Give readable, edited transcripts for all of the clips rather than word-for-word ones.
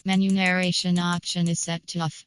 Menu narration option is set to off.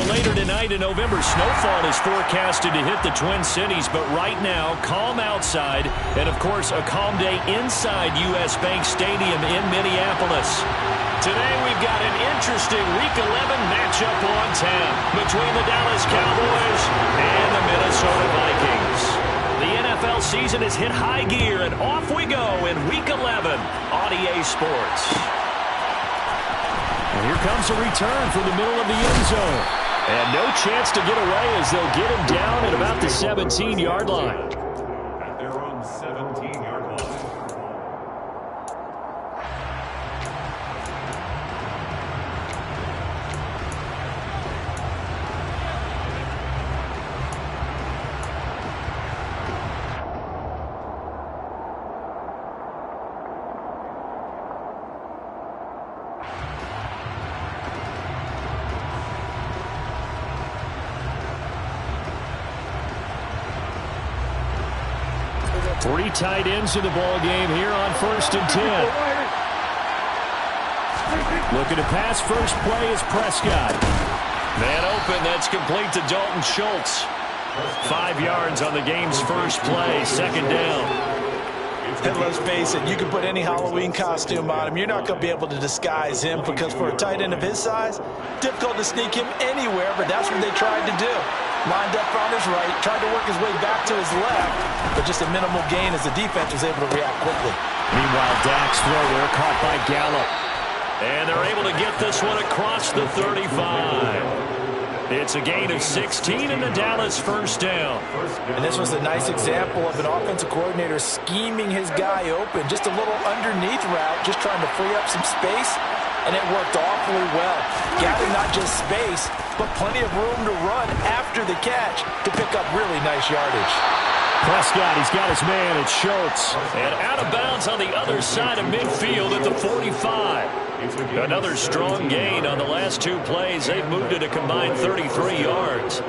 Later tonight, a November snowfall is forecasted to hit the Twin Cities, but right now, calm outside, and of course, a calm day inside U.S. Bank Stadium in Minneapolis. Today, we've got an interesting Week 11 matchup on tap between the Dallas Cowboys and the Minnesota Vikings. The NFL season has hit high gear, and off we go in Week 11 on EA Sports. And here comes a return from the middle of the end zone. And no chance to get away as they'll get him down at about the 17-yard line. At their own 17-yard line. Three tight ends in the ball game here on 1st and 10. Looking to pass. First play is Prescott. Man open. That's complete to Dalton Schultz. 5 yards on the game's first play. Second down. And let's face it, you can put any Halloween costume on him. You're not going to be able to disguise him because for a tight end of his size, difficult to sneak him anywhere, but that's what they tried to do. Lined up on his right, tried to work his way back to his left, but just a minimal gain as the defense was able to react quickly. Meanwhile, Dak's throw there caught by Gallup. And they're able to get this one across the 35. It's a gain of 16 in the Dallas first down. And this was a nice example of an offensive coordinator scheming his guy open. Just a little underneath route, just trying to free up some space, and it worked awfully well. Got him not just space, but plenty of room to run after the catch to pick up really nice yardage. Prescott, he's got his man. It's Schultz. And out of bounds on the other side of midfield at the 45. Another strong gain on the last 2 plays. They've moved it a combined 33 yards.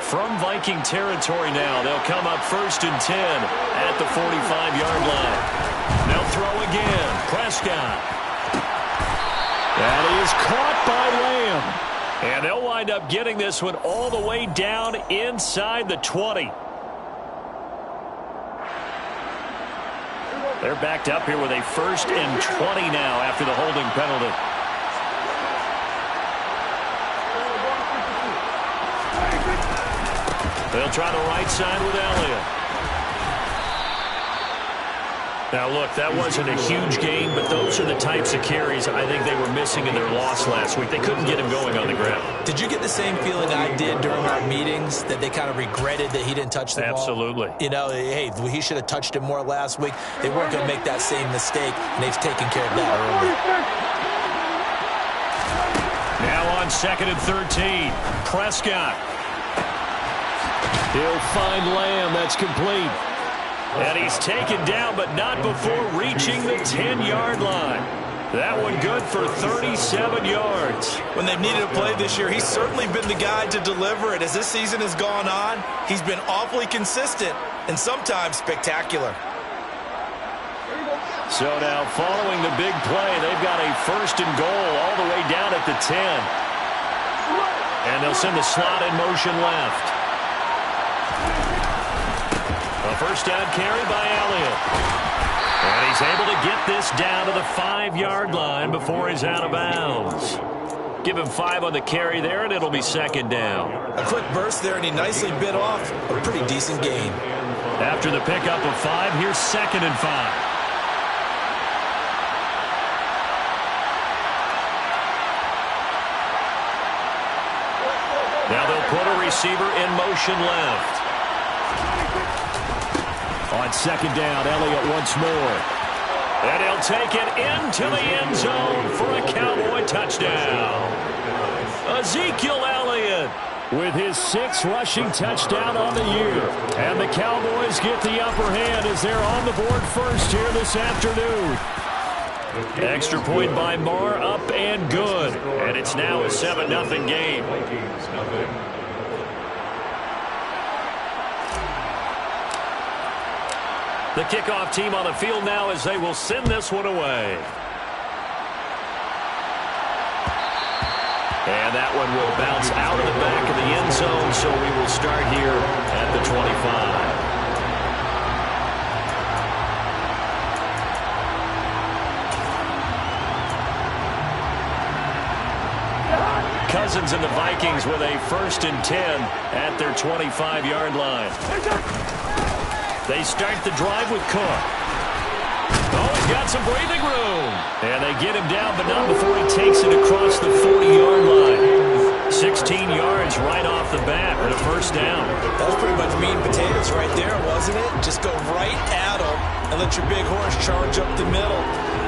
From Viking territory now, they'll come up 1st and 10 at the 45-yard line. They'll throw again. Prescott. That is caught by Lamb. And they'll wind up getting this one all the way down inside the 20. They're backed up here with a 1st and 20 now after the holding penalty. They'll try the right side with Elliott. Now, look, that wasn't a huge gain, but those are the types of carries I think they were missing in their loss last week. They couldn't get him going on the ground. Did you get the same feeling I did during our meetings, that they kind of regretted that he didn't touch the ball? Absolutely. You know, hey, he should have touched it more last week. They weren't going to make that same mistake, and they've taken care of that early. Now on 2nd and 13, Prescott. He'll find Lamb. That's complete. And he's taken down, but not before reaching the 10-yard line. That one good for 37 yards. When they've needed a play this year, he's certainly been the guy to deliver it. As this season has gone on, he's been awfully consistent and sometimes spectacular. So now following the big play, they've got a 1st and goal all the way down at the 10. And they'll send the slot in motion left. A first down carry by Elliott. And he's able to get this down to the 5-yard line before he's out of bounds. Give him 5 on the carry there, and it'll be 2nd down. A quick burst there, and he nicely bit off a pretty decent gain. After the pickup of 5, here's 2nd and 5. Now they'll put a receiver in motion left. On second down, Elliott once more. And he'll take it into the end zone for a Cowboy touchdown. Ezekiel Elliott with his 6th rushing touchdown on the year. And the Cowboys get the upper hand as they're on the board first here this afternoon. Extra point by Marr, up and good. And it's now a 7-0 game. The kickoff team on the field now as they will send this one away. And that one will bounce out of the back of the end zone, so we will start here at the 25. Cousins and the Vikings with a 1st and 10 at their 25-yard line. They start the drive with Cook. Oh, he's got some breathing room. And they get him down, but not before he takes it across the 40-yard line. 16 yards right off the bat with a 1st down. That was pretty much meat and potatoes right there, wasn't it? Just go right at him and let your big horse charge up the middle.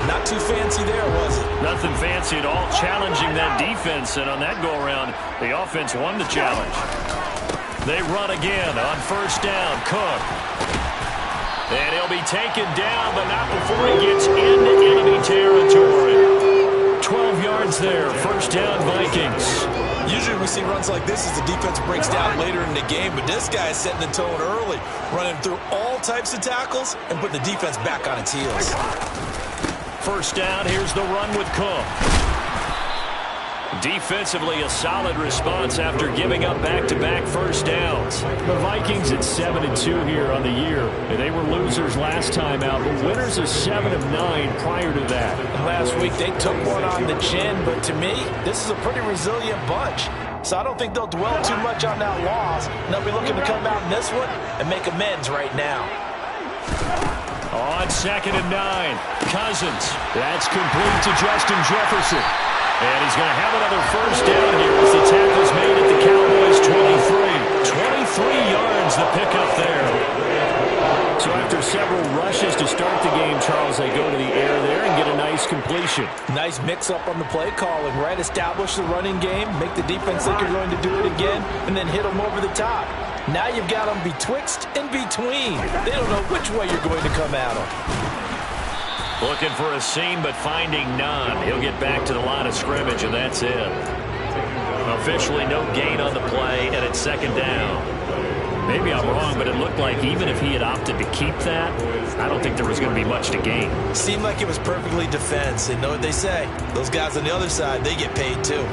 Not too fancy there, was it? Nothing fancy at all, challenging that defense. And on that go-around, the offense won the challenge. They run again on 1st down. Cook. And he'll be taken down, but not before he gets into enemy territory. 12 yards there, 1st down Vikings. Usually we see runs like this as the defense breaks down later in the game, but this guy is setting the tone early, running through all types of tackles and putting the defense back on its heels. 1st down, here's the run with Cook. Defensively, a solid response after giving up back-to-back 1st downs. The Vikings at 7-2 here on the year. They were losers last time out, but winners of 7 of 9 prior to that. Last week they took one on the chin, but to me, this is a pretty resilient bunch. So I don't think they'll dwell too much on that loss. And they'll be looking to come out in this one and make amends right now. On 2nd and 9, Cousins. That's complete to Justin Jefferson. And he's going to have another 1st down here as the tackle's made at the Cowboys' 23. 23 yards the pickup there. So after several rushes to start the game, Charles, they go to the air there and get a nice completion. Nice mix-up on the play calling, right? Establish the running game, make the defense think you're going to do it again, and then hit them over the top. Now you've got them betwixt and between. They don't know which way you're going to come at them. Looking for a seam, but finding none. He'll get back to the line of scrimmage, and that's it. Officially no gain on the play, and it's 2nd down. Maybe I'm wrong, but it looked like even if he had opted to keep that, I don't think there was going to be much to gain. Seemed like it was perfectly defense, and know what they say. Those guys on the other side, they get paid too.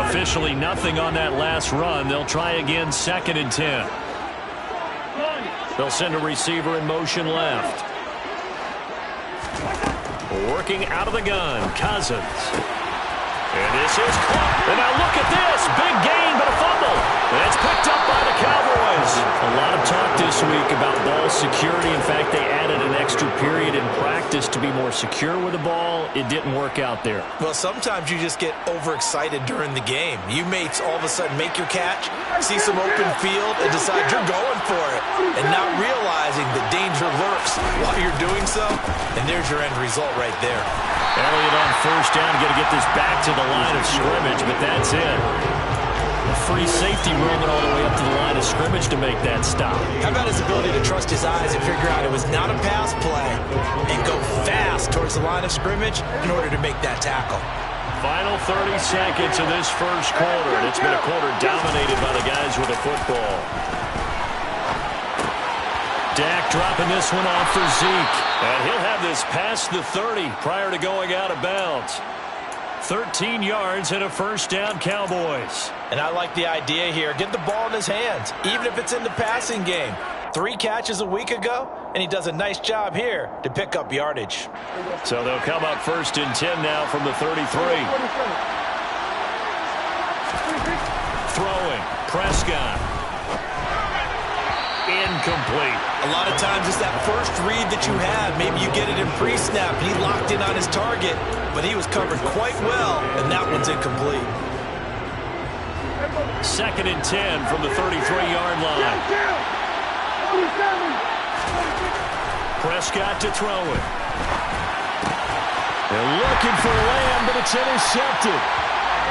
Officially nothing on that last run. They'll try again 2nd and 10. They'll send a receiver in motion left. Working out of the gun, Cousins. And this is caught. And now look at this. Big gain, but a fumble. And it's picked up by the Cowboys. A lot of talk this week about ball security. In fact, they added an extra period in practice to be more secure with the ball. It didn't work out there. Well, sometimes you just get overexcited during the game. You may all of a sudden make your catch, see some open field, and decide you're going for it, and not realizing the danger lurks while you're doing so. And there's your end result right there. Elliott on 1st down, going to get this back to the line of scrimmage, but that's it. A free safety rolling all the way up to the line of scrimmage to make that stop. How about his ability to trust his eyes and figure out it was not a pass play and go fast towards the line of scrimmage in order to make that tackle. Final 30 seconds of this 1st quarter, and it's been a quarter dominated by the guys with the football. Dak dropping this one off for Zeke. And he'll have this past the 30 prior to going out of bounds. 13 yards and a 1st down, Cowboys. And I like the idea here. Get the ball in his hands, even if it's in the passing game. 3 catches a week ago, and he does a nice job here to pick up yardage. So they'll come up 1st and 10 now from the 33. Throwing, Prescott. Incomplete. A lot of times it's that first read that you have. Maybe you get it in pre-snap. He locked in on his target, but he was covered quite well, and that one's incomplete. 2nd and 10 from the 33-yard line. Prescott to throw it. They're looking for Lamb, but it's intercepted.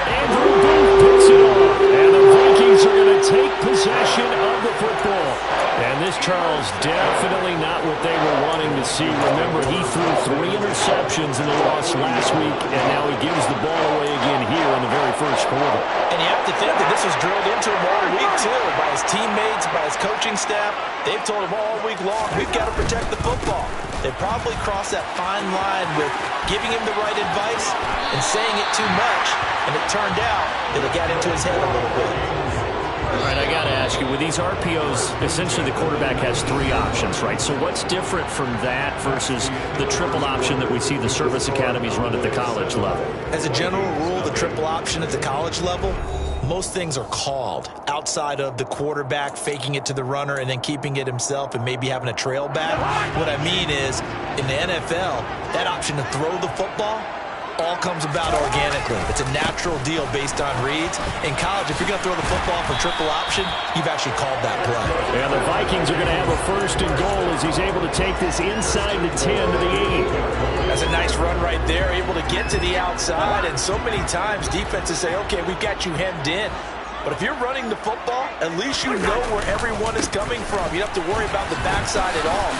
Andrew Booth picks it off, and the Vikings are going to take possession of the football. And this, Charles, definitely not what they were wanting to see. Remember, he threw 3 interceptions in the loss last week, and now he gives the ball away again here in the very first quarter. And you have to think that this was drilled into him all week, too, by his teammates, by his coaching staff. They've told him all week long, we've got to protect the football. They probably crossed that fine line with giving him the right advice and saying it too much, and it turned out that it got into his head a little bit. All right, I got to ask you, with these RPOs, essentially the quarterback has 3 options, right? So what's different from that versus the triple option that we see the service academies run at the college level? As a general rule, the triple option at the college level, most things are called outside of the quarterback faking it to the runner and then keeping it himself and maybe having a trail back. What I mean is, in the NFL, that option to throw the football all comes about organically. It's a natural deal based on reads. In college, if you're going to throw the football for triple option, you've actually called that play. And the Vikings are going to have a 1st and goal as he's able to take this inside the 10 to the 8. That's a nice run right there, able to get to the outside. And so many times defenses say, okay, we've got you hemmed in. But if you're running the football, at least you know where everyone is coming from. You don't have to worry about the backside at all.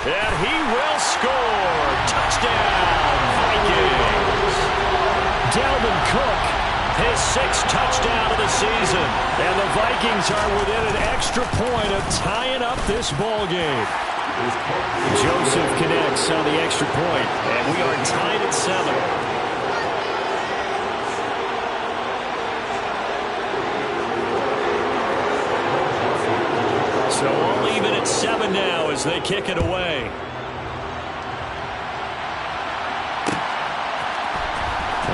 And he will score. Touchdown, Vikings. Dalvin Cook, his 6th touchdown of the season. And the Vikings are within an extra point of tying up this ball game. Joseph connects on the extra point, and we are tied at 7. So all even at 7 now as they kick it away.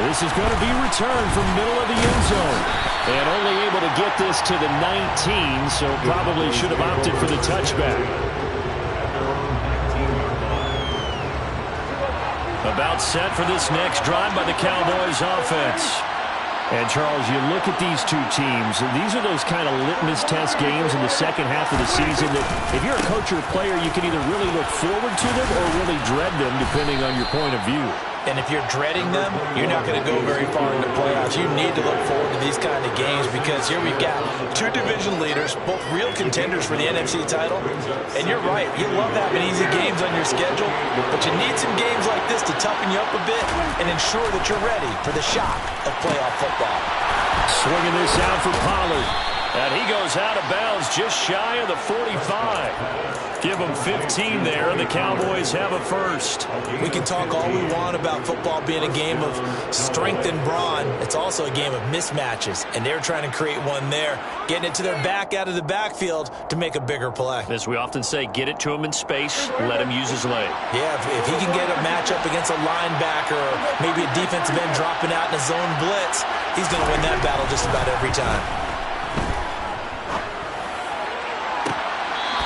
This is going to be returned from middle of the end zone. And only able to get this to the 19, so probably should have opted for the touchback. About set for this next drive by the Cowboys offense. And, Charles, you look at these two teams, and these are those kind of litmus test games in the second half of the season that if you're a coach or a player, you can either really look forward to them or really dread them, depending on your point of view. And if you're dreading them, you're not going to go very far in the playoffs. You need to look forward to these kind of games because here we've got 2 division leaders, both real contenders for the NFC title. And you're right, you love having easy games on your schedule, but you need some games like this to toughen you up a bit and ensure that you're ready for the shock of playoff football. Swinging this out for Pollard. And he goes out of bounds just shy of the 45. Give him 15 there, and the Cowboys have a 1st. We can talk all we want about football being a game of strength and brawn. It's also a game of mismatches, and they're trying to create one there, getting it to their back out of the backfield to make a bigger play. As we often say, get it to him in space, let him use his leg. Yeah, if he can get a matchup against a linebacker or maybe a defensive end dropping out in a zone blitz, he's going to win that battle just about every time.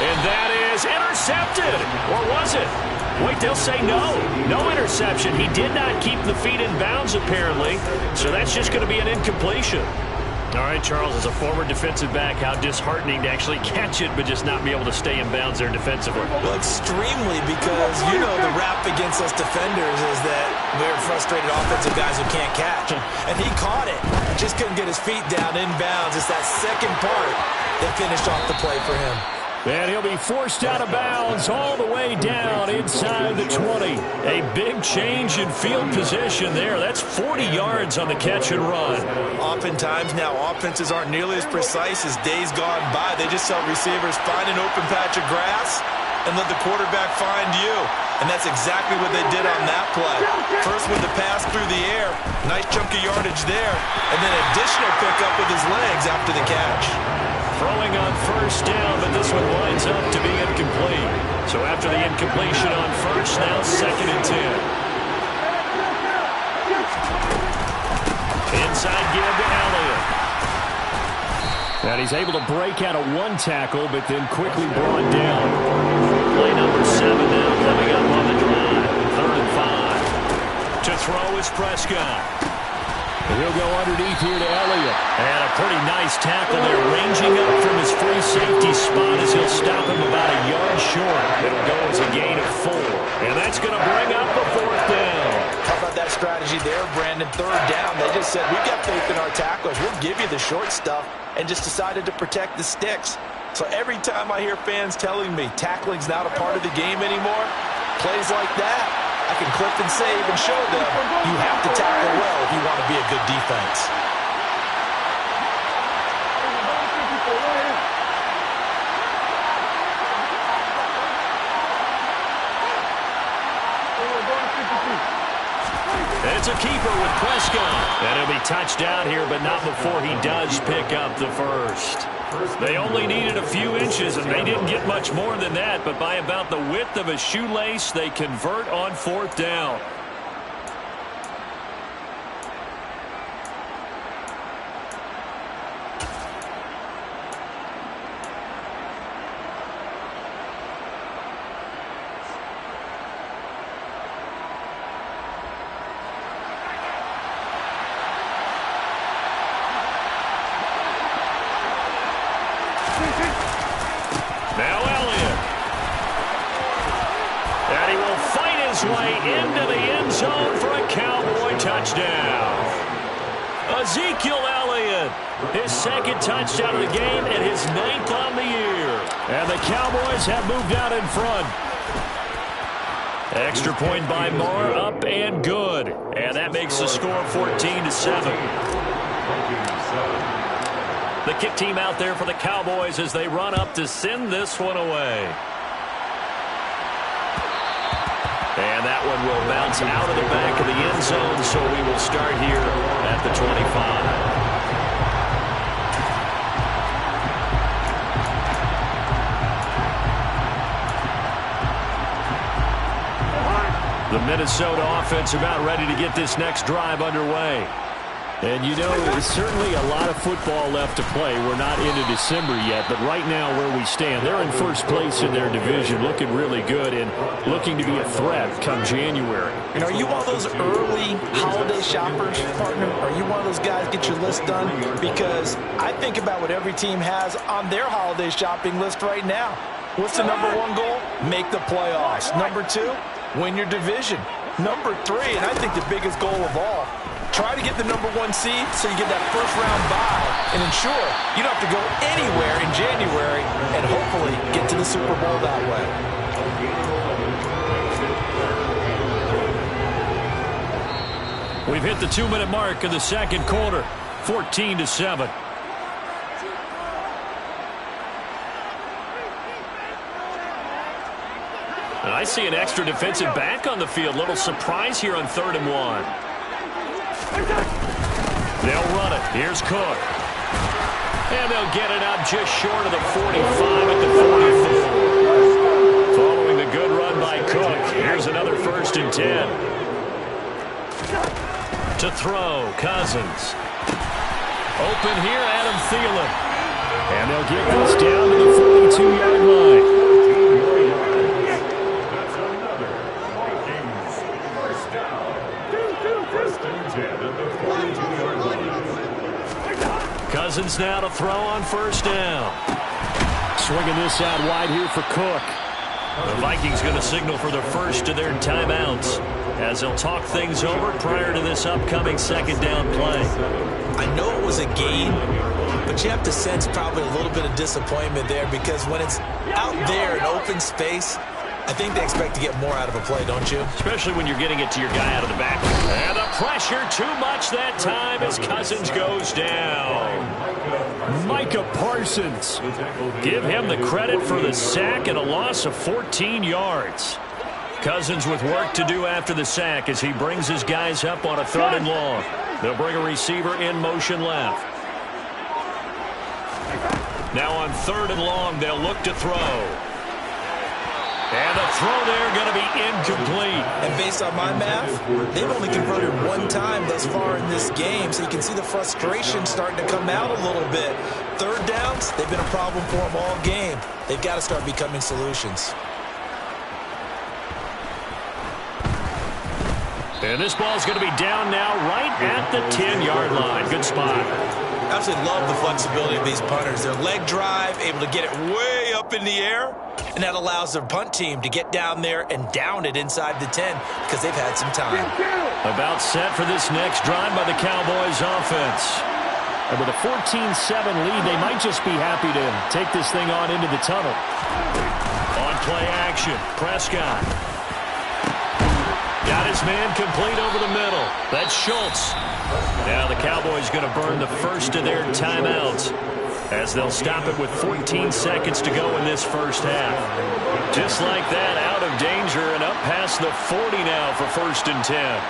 And that is intercepted. Or was it? Wait, they'll say no. No interception. He did not keep the feet in bounds, apparently. So that's just going to be an incompletion. All right, Charles, as a former defensive back, how disheartening to actually catch it but just not be able to stay in bounds there defensively. Well, extremely, because, you know, the rap against us defenders is that we're frustrated offensive guys who can't catch. And he caught it. Just couldn't get his feet down in bounds. It's that second part that finished off the play for him. And he'll be forced out of bounds all the way down inside the 20. A big change in field position there. That's 40 yards on the catch and run. Oftentimes now offenses aren't nearly as precise as days gone by. They just tell receivers, find an open patch of grass and let the quarterback find you. And that's exactly what they did on that play. First with the pass through the air. Nice chunk of yardage there. And then additional pickup with his legs after the catch. Throwing on 1st down, but this one winds up to be incomplete. So after the incompletion on 1st, now 2nd and 10. Inside give to Elliott. And he's able to break out of one tackle, but then quickly brought down. Play number 7 now coming up on the drive. 3rd and 5. To throw is Prescott. And he'll go underneath here to Elliott. And a pretty nice tackle there, ranging up from his free safety spot as he'll stop him about a yard short. It'll go as a gain of 4. And that's going to bring up the 4th down. How about that strategy there, Brandon? 3rd down. They just said, we got faith in our tacklers. We'll give you the short stuff, and just decided to protect the sticks. So every time I hear fans telling me tackling's not a part of the game anymore, plays like that, I can clip and save and show them you have to tackle well if you want to be a good defense. It's a keeper with Prescott. And he'll be touched out here, but not before he does pick up the first. They only needed a few inches, and they didn't get much more than that, but by about the width of a shoelace, they convert on 4th down. Now Elliott. And he will fight his way into the end zone for a Cowboy touchdown. Ezekiel Elliott, his 2nd touchdown of the game and his 9th on the year. And the Cowboys have moved out in front. Extra point by Moore, up and good. And that makes the score 14-7. The kick team out there for the Cowboys as they run up to send this one away. And that one will bounce out of the back of the end zone, so we will start here at the 25. The Minnesota offense about ready to get this next drive underway. And, you know, there's certainly a lot of football left to play. We're not into December yet, but right now where we stand, they're in first place in their division, looking really good and looking to be a threat come January. And are you one of those early holiday shoppers, partner? Are you one of those guys get your list done? Because I think about what every team has on their holiday shopping list right now. What's the number 1 goal? Make the playoffs. Number 2, win your division. Number 3, and I think the biggest goal of all, try to get the number 1 seed so you get that first-round bye and ensure you don't have to go anywhere in January and hopefully get to the Super Bowl that way. We've hit the 2-minute mark of the 2nd quarter, 14-7. And I see an extra defensive back on the field. Little surprise here on 3rd and 1. They'll run it. Here's Cook. And they'll get it up just short of the 45 at the 44. Following the good run by Cook, here's another 1st and 10. To throw, Cousins. Open here, Adam Thielen. And they'll get this down to the 42-yard line. Cousins now to throw on 1st down. Swinging this out wide here for Cook. The Vikings going to signal for the first of their timeouts as they'll talk things over prior to this upcoming 2nd down play. I know it was a gain, but you have to sense probably a little bit of disappointment there because when it's out there in open space, I think they expect to get more out of a play, don't you? Especially when you're getting it to your guy out of the back. And the pressure too much that time as Cousins goes down. Micah Parsons. Give him the credit for the sack and a loss of 14 yards. Cousins with work to do after the sack as he brings his guys up on a 3rd and long. They'll bring a receiver in motion left. Now on 3rd and long, they'll look to throw. And the throw there going to be incomplete. And based on my math, they've only converted 1 time thus far in this game, so you can see the frustration starting to come out a little bit. 3rd downs, they've been a problem for them all game. They've got to start becoming solutions. And this ball's going to be down now right at the 10-yard line. Good spot. I absolutely love the flexibility of these punters. Their leg drive, able to get it way up in the air, and that allows their punt team to get down there and down it inside the 10 because they've had some time. About set for this next drive by the Cowboys offense. And with a 14-7 lead, they might just be happy to take this thing on into the tunnel. On play action, Prescott. Got his man complete over the middle. That's Schultz. Now the Cowboys going to burn the first of their timeouts as they'll stop it with 14 seconds to go in this first half. Just like that, out of danger and up past the 40 now for 1st and 10.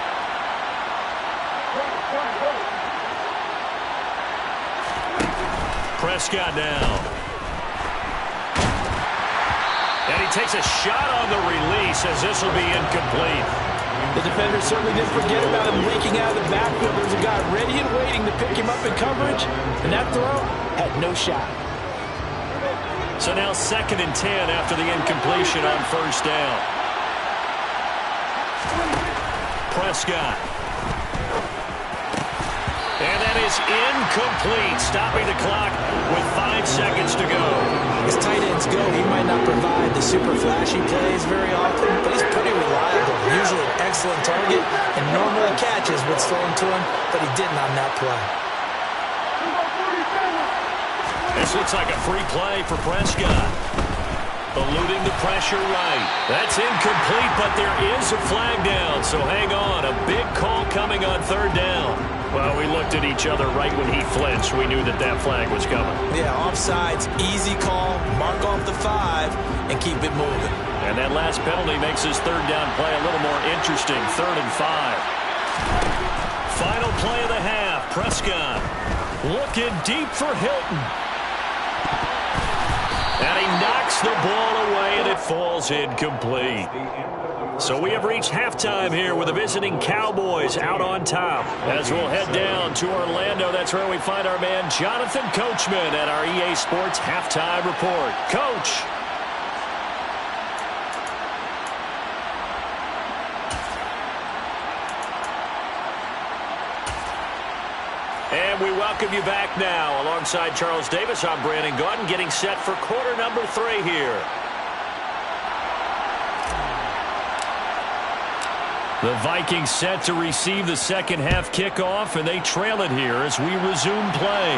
Prescott now. And he takes a shot on the release as this will be incomplete. The defender certainly didn't forget about him leaking out of the backfield. There's a guy ready and waiting to pick him up in coverage, and that throw had no shot. So now 2nd and 10 after the incompletion on 1st down. Prescott. And that is incomplete, stopping the clock with 5 seconds to go. As tight ends go, he might not provide the super flashy plays very often, but he's pretty reliable. Usually an excellent target and normally catches what's thrown to him, but he didn't on that play. This looks like a free play for Prescott. Eluding the pressure right. That's incomplete, but there is a flag down, so hang on. A big call coming on 3rd down. Well, we looked at each other right when he flinched. We knew that that flag was coming. Yeah, offsides, easy call, mark off the 5, and keep it moving. And that last penalty makes his 3rd down play a little more interesting. 3rd and 5. Final play of the half. Prescott looking deep for Hilton. And he knocks the ball away, and it falls incomplete. So we have reached halftime here with the visiting Cowboys out on top. As we'll head down to Orlando, that's where we find our man Jonathan Coachman at our EA Sports Halftime Report. Coach. And we welcome you back now. Alongside Charles Davis, I'm Brandon Gaudin, getting set for quarter number 3 here. The Vikings set to receive the second half kickoff, and they trail it here as we resume play.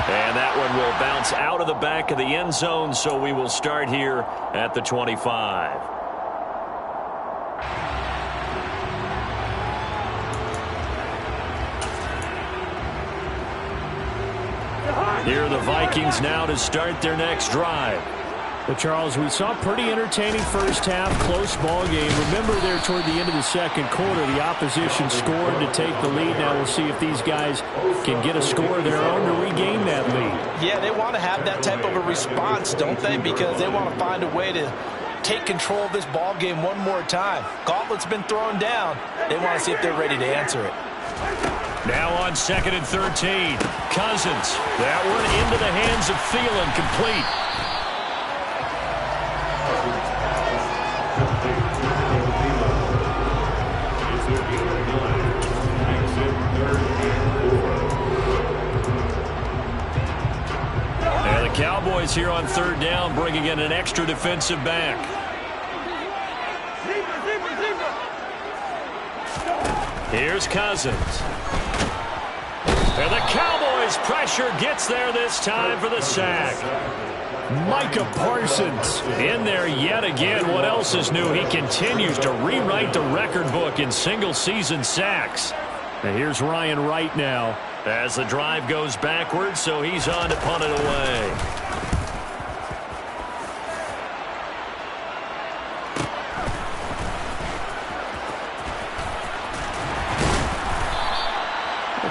And that one will bounce out of the back of the end zone, so we will start here at the 25. Here are the Vikings now to start their next drive. But, Charles, we saw a pretty entertaining first half, close ball game. Remember there toward the end of the second quarter, the opposition scored to take the lead. Now we'll see if these guys can get a score of their own to regain that lead. Yeah, they want to have that type of a response, don't they? Because they want to find a way to take control of this ball game one more time. Gauntlet's been thrown down. They want to see if they're ready to answer it. Now on 2nd and 13. Cousins. That one into the hands of Thielen, complete. And the Cowboys here on 3rd down, bringing in an extra defensive back. Here's Cousins. And the Cowboys pressure gets there this time for the sack. Micah Parsons in there yet again. What else is new? He continues to rewrite the record book in single-season sacks. And here's Ryan Wright now. As the drive goes backwards, so he's on to punt it away.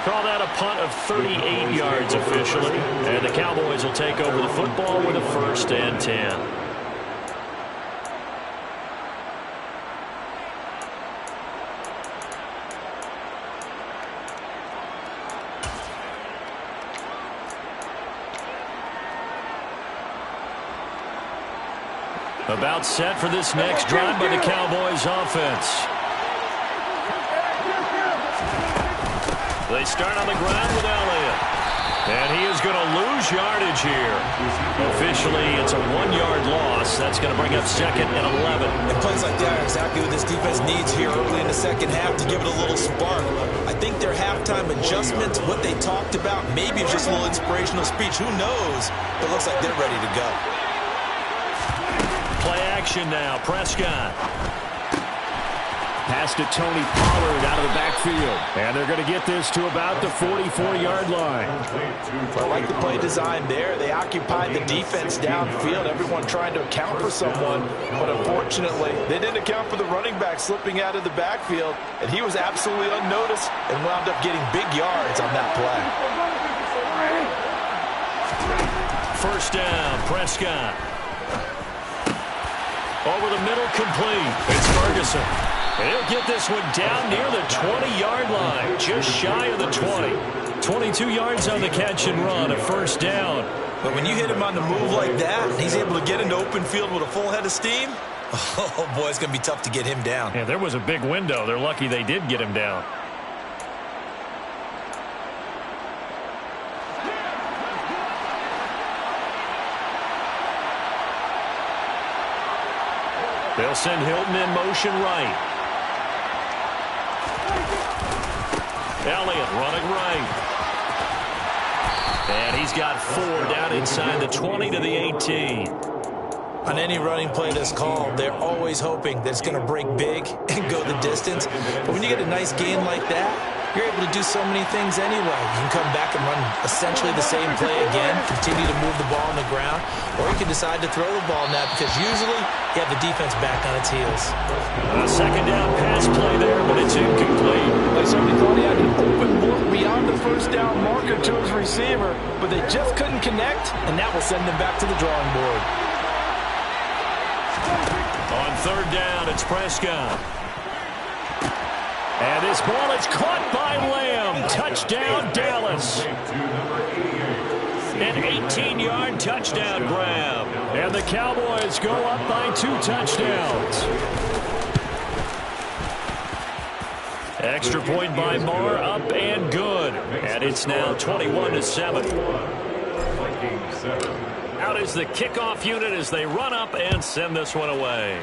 Call that a punt of 38 yards officially. And the Cowboys will take over the football with a 1st and 10. About set for this next drive by the Cowboys offense. They start on the ground with Elliott. And he is going to lose yardage here. Officially, it's a 1-yard loss. That's going to bring up second and 11. And plays like that are exactly what this defense needs here early in the second half to give it a little spark. I think their halftime adjustments, what they talked about, maybe it's just a little inspirational speech. Who knows? But it looks like they're ready to go. Play action now. Prescott. Pass to Tony Pollard out of the backfield. And they're going to get this to about the 44-yard line. I like the play design there. They occupied the defense downfield, everyone trying to account for someone. But unfortunately, they didn't account for the running back slipping out of the backfield. And he was absolutely unnoticed and wound up getting big yards on that play. First down, Prescott. Over the middle, complete. It's Ferguson. And he'll get this one down near the 20-yard line, just shy of the 20. 22 yards on the catch and run, a first down. But when you hit him on the move like that, and he's able to get into open field with a full head of steam, oh boy, it's going to be tough to get him down. Yeah, there was a big window. They're lucky they did get him down. They'll send Hilton in motion right. Elliott running right. And he's got 4 down inside the 20 to the 18. On any running play that's called, they're always hoping that it's going to break big and go the distance. But when you get a nice gain like that, you're able to do so many things anyway. You can come back and run essentially the same play again, continue to move the ball on the ground, or you can decide to throw the ball now because usually you have the defense back on its heels. A second down pass play there, but it's incomplete. They certainly thought he had an open look beyond the first down marker to his receiver, but they just couldn't connect, and that will send them back to the drawing board. On third down, it's Prescott. And this ball is caught by Lamb. Touchdown, Dallas. An 18-yard touchdown grab. And the Cowboys go up by 2 touchdowns. Extra point by Marr, up and good. And it's now 21-7. Out is the kickoff unit as they run up and send this one away.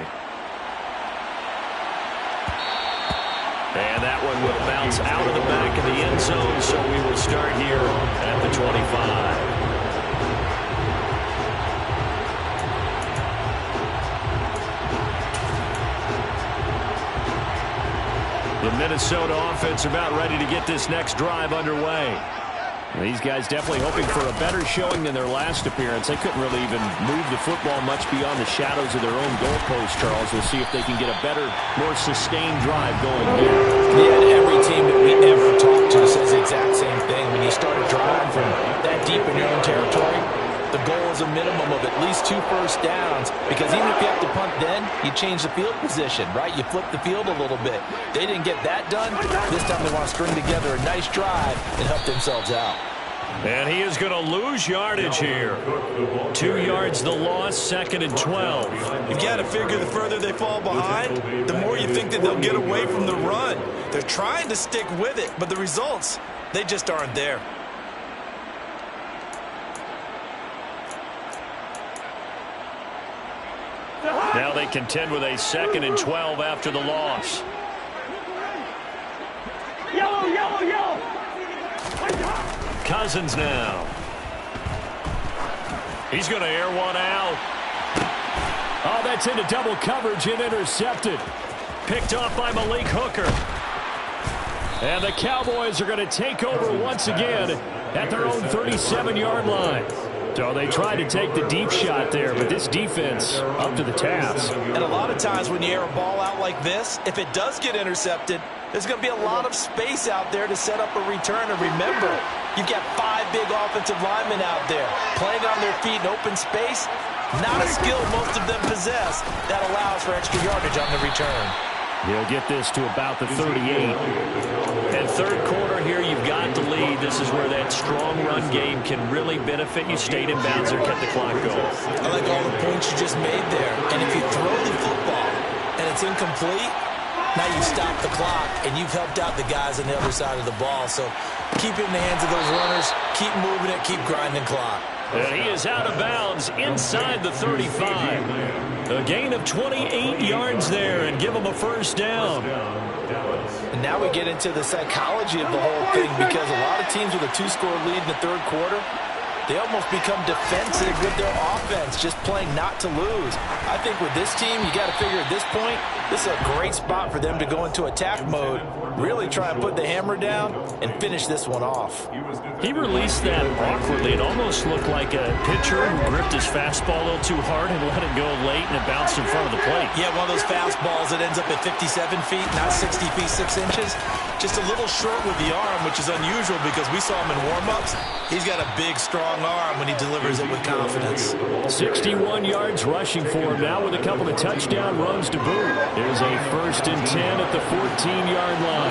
And that one will bounce out of the back of the end zone, so we will start here at the 25. The Minnesota offense about ready to get this next drive underway. These guys definitely hoping for a better showing than their last appearance. They couldn't really even move the football much beyond the shadows of their own goalpost, Charles. We'll see if they can get a better, more sustained drive going here. Yeah, and every team that we ever talk to says the exact same thing. When you start a drive from that deep in your own territory, the goal is a minimum of at least 2 first downs, because even if you have to punt then, you change the field position, right? You flip the field a little bit. They didn't get that done. This time they want to string together a nice drive and help themselves out. And he is going to lose yardage here. 2 yards the loss, second and 12. You've got to figure the further they fall behind, the more you think that they'll get away from the run. They're trying to stick with it, but the results, they just aren't there. Now they contend with a second and 12 after the loss. Yellow, yellow, yellow. Cousins now. He's going to air one out. Oh, that's into double coverage and intercepted. Picked off by Malik Hooker. And the Cowboys are going to take over once again at their own 37-yard line. So they tried to take the deep shot there, but this defense up to the task. And a lot of times when you air a ball out like this, if it does get intercepted, there's going to be a lot of space out there to set up a return. And remember, you've got 5 big offensive linemen out there playing on their feet in open space. Not a skill most of them possess that allows for extra yardage on the return. He'll get this to about the 38. And third quarter here, you've got the lead. This is where that strong run game can really benefit you. Stayed in bounds or kept the clock going. I like all the points you just made there. And if you throw the football and it's incomplete, Now you stop the clock, and you've helped out the guys on the other side of the ball. So keep it in the hands of those runners. Keep moving it. Keep grinding clock. And he is out of bounds inside the 35. A gain of 28 yards there and give him a first down. And now we get into the psychology of the whole thing, because a lot of teams with a 2-score lead in the third quarter, they almost become defensive with their offense, just playing not to lose. I think with this team, you got to figure at this point, this is a great spot for them to go into attack mode, really try and put the hammer down and finish this one off. He released that awkwardly. It almost looked like a pitcher who gripped his fastball a little too hard and let it go late, and it bounced in front of the plate. Yeah, one of those fastballs that ends up at 57 feet, not 60 feet, 6 inches. Just a little short with the arm, which is unusual because we saw him in warm-ups. He's got a big, strong arm when he delivers it with confidence. 61 yards rushing for him now with a couple of touchdown runs to boot. There's a 1st and 10 at the 14-yard line.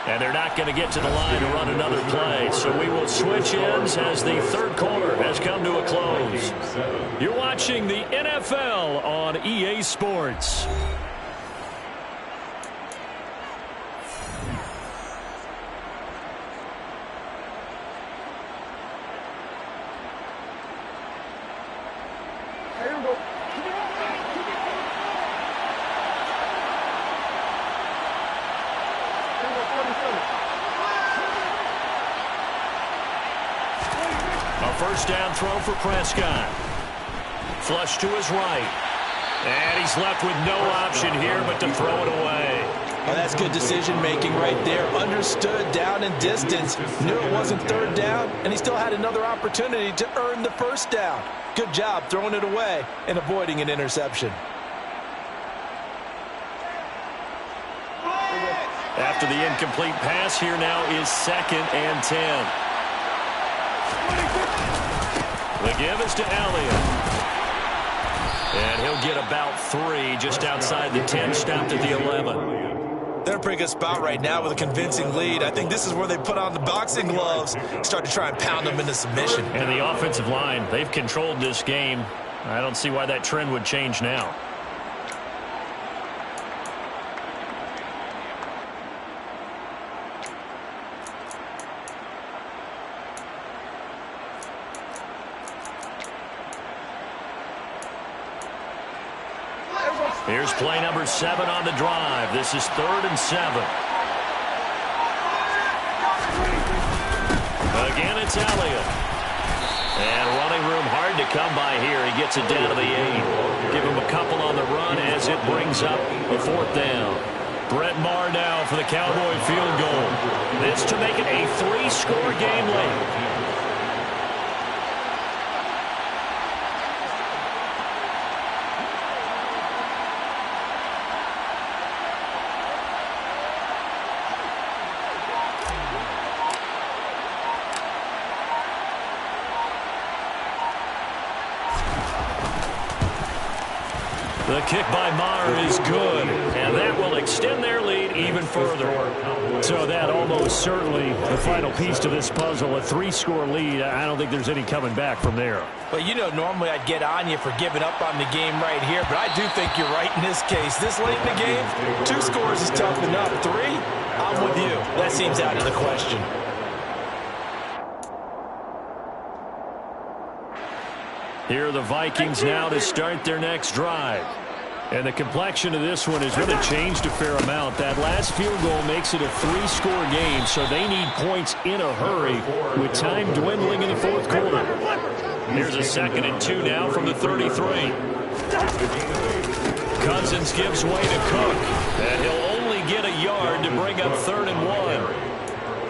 And they're not going to get to the line to run another play. So we will switch ends as the third quarter has come to a close. You're watching the NFL on EA Sports. First down throw for Prescott. Flush to his right. And he's left with no option here but to throw it away. Well, that's good decision-making right there. Understood down and distance. Knew it wasn't third down, and he still had another opportunity to earn the first down. Good job throwing it away and avoiding an interception. After the incomplete pass, here now is 2nd and 10. The give is to Elliott. And he'll get about 3 just outside the 10, stopped at the 11. They're in a pretty good spot right now with a convincing lead. I think this is where they put on the boxing gloves, start to try and pound them into submission. And the offensive line, they've controlled this game. I don't see why that trend would change now. Here's play number 7 on the drive. This is 3rd and 7. Again, it's Elliott. And running room hard to come by here. He gets it down to the 8. Give him a couple on the run as it brings up a 4th down. Brett Maher now for the Cowboy field goal. This to make it a 3-score game late. The kick by Maher is good, and that will extend their lead even further. So that almost certainly the final piece to this puzzle, a 3-score lead. I don't think there's any coming back from there. Well, you know, normally I'd get on you for giving up on the game right here, but I do think you're right in this case. This late in the game, 2 scores is tough enough. 3, I'm with you. That seems out of the question. Here are the Vikings now to start their next drive. And the complexion of this one has really changed a fair amount. That last field goal makes it a 3-score game, so they need points in a hurry with time dwindling in the 4th quarter. Here's a 2nd and 2 now from the 33. Cousins gives way to Cook, and he'll only get a yard to bring up 3rd and 1.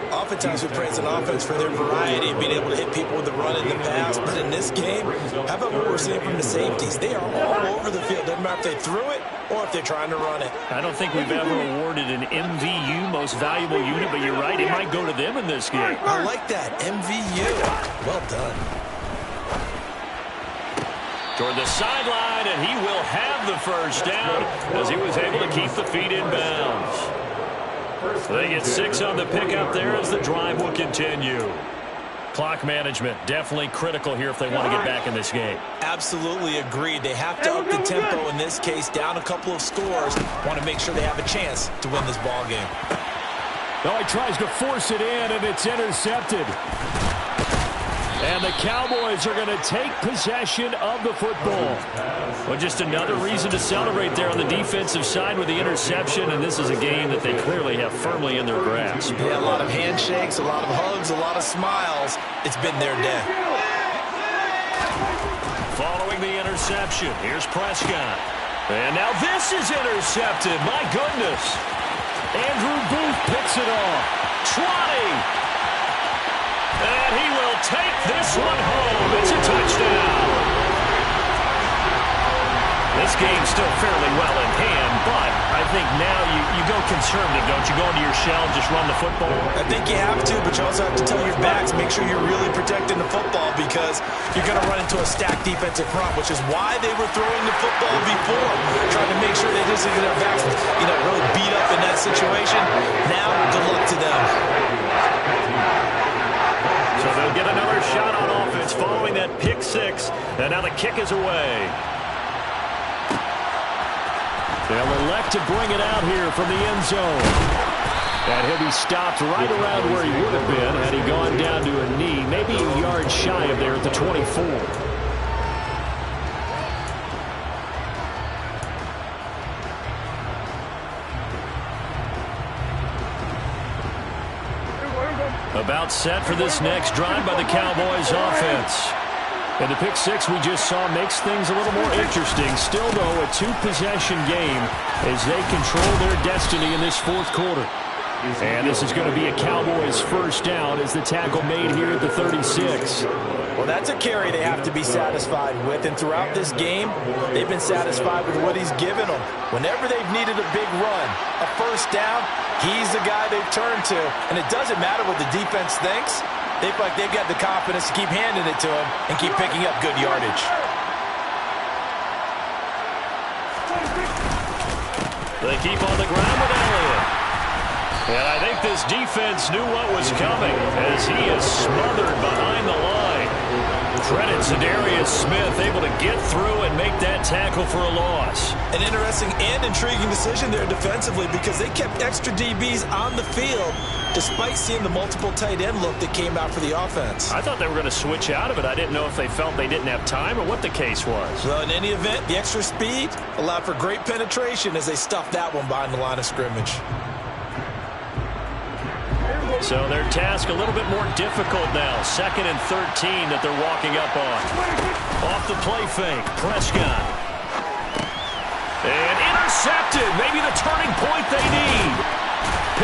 Oftentimes we praise an offense for their variety of being able to hit people with the run in the pass, but in this game, how about what we're seeing from the safeties? They are all over the field. Doesn't matter if they threw it or if they're trying to run it. I don't think we've ever awarded an MVU, most valuable unit, but you're right, it might go to them in this game. I like that, MVU. Well done. Toward the sideline, and he will have the first down as he was able to keep the feet in bounds. They get 6 on the pickup there as the drive will continue. Clock management definitely critical here if they want to get back in this game. Absolutely agreed. They have to up the tempo in this case, down a couple of scores. Want to make sure they have a chance to win this ball game. Oh, he tries to force it in, and it's intercepted. And the Cowboys are going to take possession of the football. Well, just another reason to celebrate there on the defensive side with the interception, and this is a game that they clearly have firmly in their grasp. Yeah, a lot of handshakes, a lot of hugs, a lot of smiles. It's been their day. Following the interception, here's Prescott. And now this is intercepted. My goodness. Andrew Booth picks it off. Trotty. And he will take this one home. It's a touchdown. This game's still fairly well in hand, but I think now you go conservative, don't you? Go into your shell and just run the football? I think you have to, but you also have to tell your backs, make sure you're really protecting the football because you're going to run into a stacked defensive front, which is why they were throwing the football before, trying to make sure they just get their backs, really beat up in that situation. Now, good luck to them. So they'll get another shot on offense following that pick 6, and now the kick is away. They'll elect to bring it out here from the end zone. And he'll be stopped right around where he would have been had he gone down to a knee, maybe a yard shy of there at the 24. About set for this next drive by the Cowboys offense. And the pick 6 we just saw makes things a little more interesting. Still, though, a 2-possession game as they control their destiny in this fourth quarter. And this is going to be a Cowboys first down as the tackle made here at the 36. Well, that's a carry they have to be satisfied with. And throughout this game, they've been satisfied with what he's given them. Whenever they've needed a big run, a first down, he's the guy they've turned to. And it doesn't matter what the defense thinks. They feel like they've got the confidence to keep handing it to him and keep picking up good yardage. They keep on the ground with Elliott. And I think this defense knew what was coming as he is smothered behind the line. Credit to Darius Smith, able to get through and make that tackle for a loss. An interesting and intriguing decision there defensively because they kept extra DBs on the field despite seeing the multiple tight end look that came out for the offense. I thought they were going to switch out of it. I didn't know if they felt they didn't have time or what the case was. Well, in any event, the extra speed allowed for great penetration as they stuffed that one behind the line of scrimmage. So their task a little bit more difficult now. 2nd and 13 that they're walking up on. Off the play fake, Prescott. And intercepted. Maybe the turning point they need.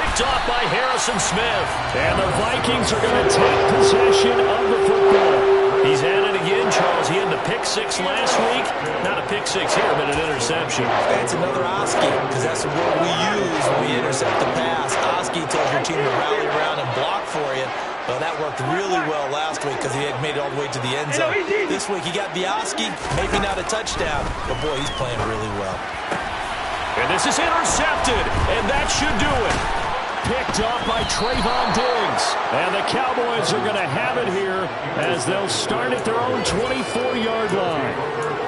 Picked off by Harrison Smith. And the Vikings are going to take possession of the football. He's at it again, Charles. He had the pick 6 last week. Not a pick 6 here, but an interception. That's another Oski, because that's the word we use when we intercept the pass. Oski tells your team to rally around and block for you. Well, that worked really well last week because he had made it all the way to the end zone. This week he got the Oski, maybe not a touchdown, but boy, he's playing really well. And this is intercepted, and that should do it. Picked off by Trayvon Diggs. And the Cowboys are going to have it here as they'll start at their own 24-yard line.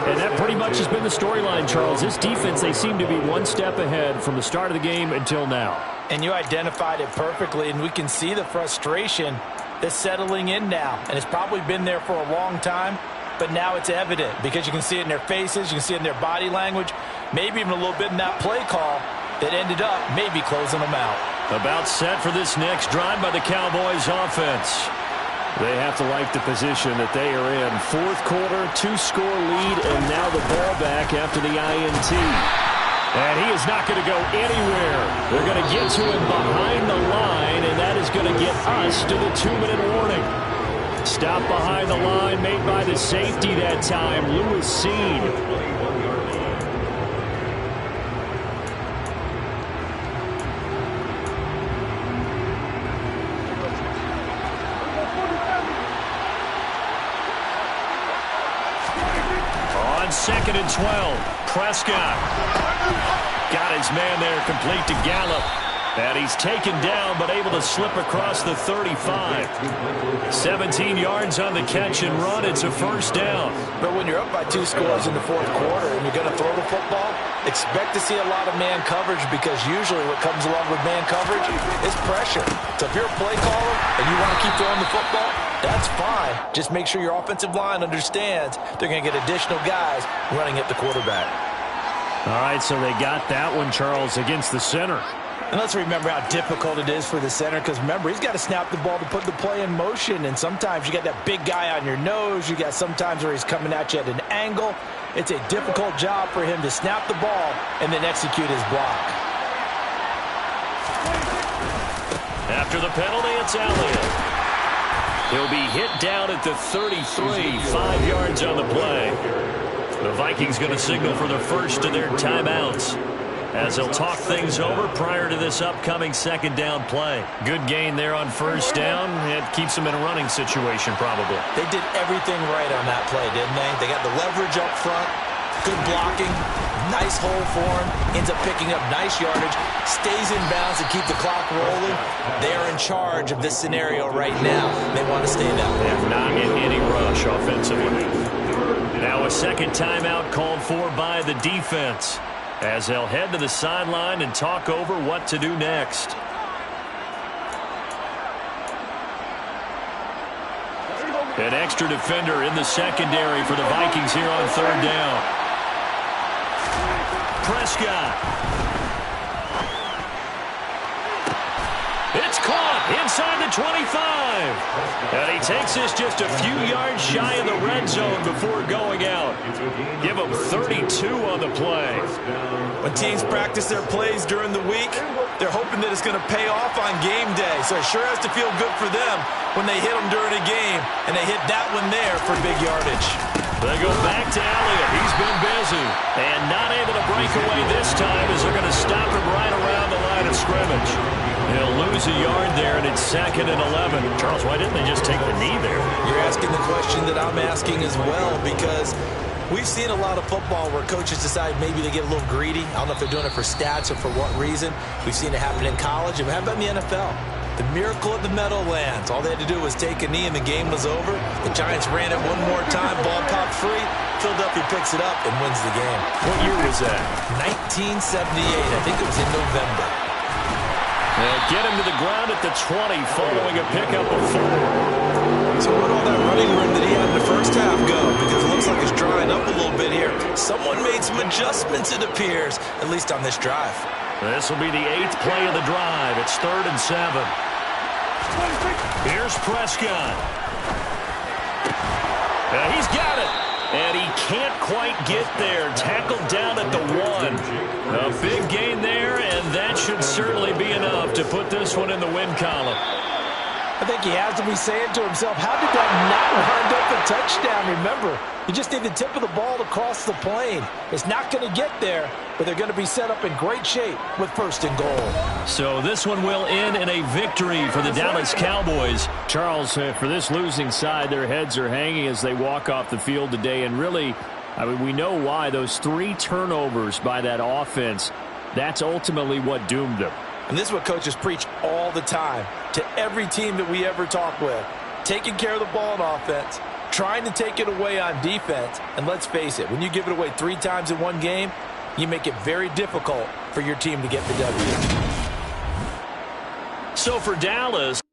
And that pretty much has been the storyline, Charles. This defense, they seem to be one step ahead from the start of the game until now. And you identified it perfectly, and we can see the frustration that's settling in now. And it's probably been there for a long time, but now it's evident because you can see it in their faces, you can see it in their body language, maybe even a little bit in that play call that ended up maybe closing them out. About set for this next drive by the Cowboys offense. They have to like the position that they are in. Fourth quarter, 2-score lead, and now the ball back after the INT. And he is not going to go anywhere. They're going to get to him behind the line, and that is going to get us to the 2-minute warning. Stop behind the line made by the safety that time, Lewis Cine. On 2nd and 12, Prescott got his man there complete to Gallup. And he's taken down, but able to slip across the 35. 17 yards on the catch and run. It's a first down. But when you're up by 2 scores in the fourth quarter and you're going to throw the football, expect to see a lot of man coverage, because usually what comes along with man coverage is pressure. So if you're a play caller and you want to keep throwing the football, that's fine. Just make sure your offensive line understands they're going to get additional guys running at the quarterback. All right, so they got that one, Charles, against the center. And let's remember how difficult it is for the center, because remember, he's got to snap the ball to put the play in motion, and sometimes you got that big guy on your nose. You got sometimes where he's coming at you at an angle. It's a difficult job for him to snap the ball and then execute his block. After the penalty, it's Elliott. He'll be hit down at the 33, 5 yards on the play. The Vikings going to signal for the first of their timeouts, as they'll talk things over prior to this upcoming second down play. Good gain there on first down. It keeps them in a running situation, probably. They did everything right on that play, didn't they? They got the leverage up front, good blocking, nice hole for him, ends up picking up nice yardage, stays in bounds to keep the clock rolling. They're in charge of this scenario right now. They want to stay that way. And not in any rush offensively. Now a second timeout called for by the defense, as they'll head to the sideline and talk over what to do next. An extra defender in the secondary for the Vikings here on third down. Prescott. It's caught inside the 25. And he takes this just a few yards shy of the red zone before going out. Give him 32 on the play. When teams practice their plays during the week, they're hoping that it's going to pay off on game day. So it sure has to feel good for them when they hit them during a game, and they hit that one there for big yardage. They go back to Elliott. He's been busy and not able to break away this time, as they're going to stop him right around the line of scrimmage. He'll lose a yard there, and it's 2nd and 11. Charles, why didn't they just take the knee there? You're asking the question that I'm asking as well, because we've seen a lot of football where coaches decide maybe they get a little greedy. I don't know if they're doing it for stats or for what reason. We've seen it happen in college, and how about in the NFL? The miracle of the Meadowlands. All they had to do was take a knee and the game was over. The Giants ran it one more time. Ball popped free. Philadelphia picks it up and wins the game. What year was that? 1978. I think it was in November. They'll get him to the ground at the 20 following a pickup of 4. So where'd all that running room that he had in the first half go? Because it looks like it's drying up a little bit here. Someone made some adjustments, it appears, at least on this drive. This will be the 8th play of the drive. It's 3rd and 7. Here's Prescott. He's got it. And he can't quite get there. Tackled down at the 1. A big gain there, and that should certainly be enough to put this one in the win column. I think he has to be saying to himself, how did that not wind up a touchdown? Remember, you just need the tip of the ball to cross the plane. It's not going to get there, but they're going to be set up in great shape with 1st and goal. So this one will end in a victory for the Dallas Cowboys. Charles, for this losing side, their heads are hanging as they walk off the field today. And really, I mean, we know why. Those 3 turnovers by that offense, that's ultimately what doomed them. And this is what coaches preach all the time to every team that we ever talk with. Taking care of the ball on offense, trying to take it away on defense. And let's face it, when you give it away 3 times in one game, you make it very difficult for your team to get the W. So for Dallas,